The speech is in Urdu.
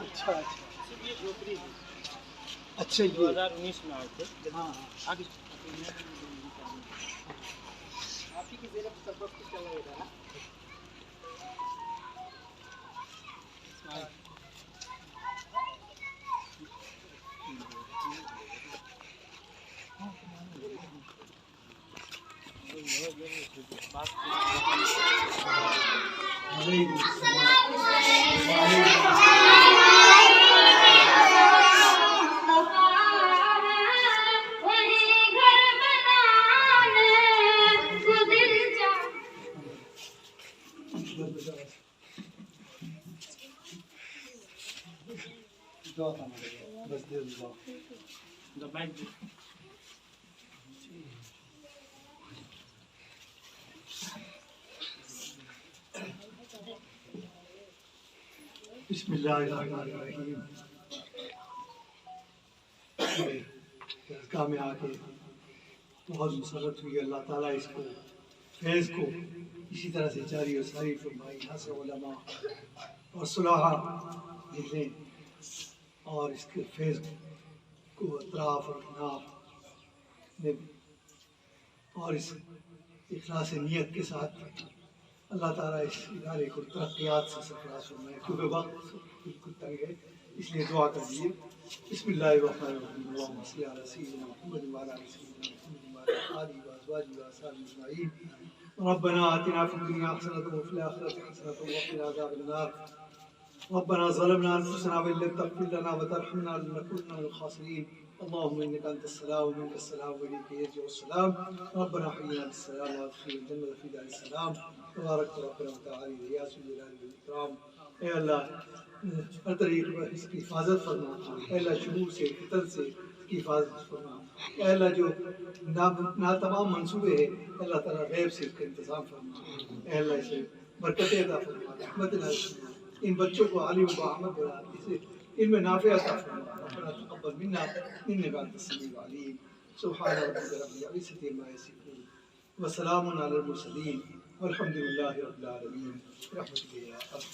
اچھا اچھا، یہ 2019 میں آئے تھے. ہاں آگے آپ ہی کی زیر سب کچھ چل رہا ہے. بسم اللہ الرحمن الرحیم. درگاہ میں آ کے بہت مسرت ہوئی. اللہ تعالیٰ اس کو فیض کو اسی طرح سے جاری و ساری فرمائی. یہاں سے علماء اور صلاحہ نکلیں اور اس کے فیض کو اطراف اور اکناف میں اور اس اخلاص نیت کے ساتھ اللہ تعالیٰ اس ادارے کو ترقیات سے سرفراز فرمائے. کیونکہ وقت بالکل تنگ ہے، اس لیے دعا کر دیجیے. بسم اللہ الرحمن الرحیم. اللہم صلی علی سیدنا محمد وعلی آل سیدنا محمد وعلی آلہ وازواجہ واصحابہ اجمعین. ربنا آتنا فی الدنیا حسنۃ وفی الآخرۃ حسنۃ وقنا عذاب النار. ربنا ظلمنا انفسنا وان لم تغفر لنا وترحمنا لنكونن من الخاسرین. اللهم انك انت السلام ومنك السلام واليك يرجع السلام. ربنا حينا بالسلام وادخلنا الجنة في دار السلام. تبارک ربنا وتعالى یا ذو الجلال والاکرام. اے اللہ ہر طریق پر اس کی حفاظت فرما. اے اللہ شرور سے فتن سے اس کی حفاظت فرما. اے اللہ جو تمام منصوبے ہیں اللہ تعالیٰ غیب سے اس کا انتظام فرما. اے اللہ اسے برکت عطا فرما، رحمت نازل فرما. ان بچوں کو عالم و احمد بنا، اسے ان میں نافع عطا فرما. ربنا تقبل منا انك انت السميع العليم. سبحان ربك رب العزة عما يصفون وسلام على المرسلين والحمد لله رب العالمين. برحمتك يا ارحم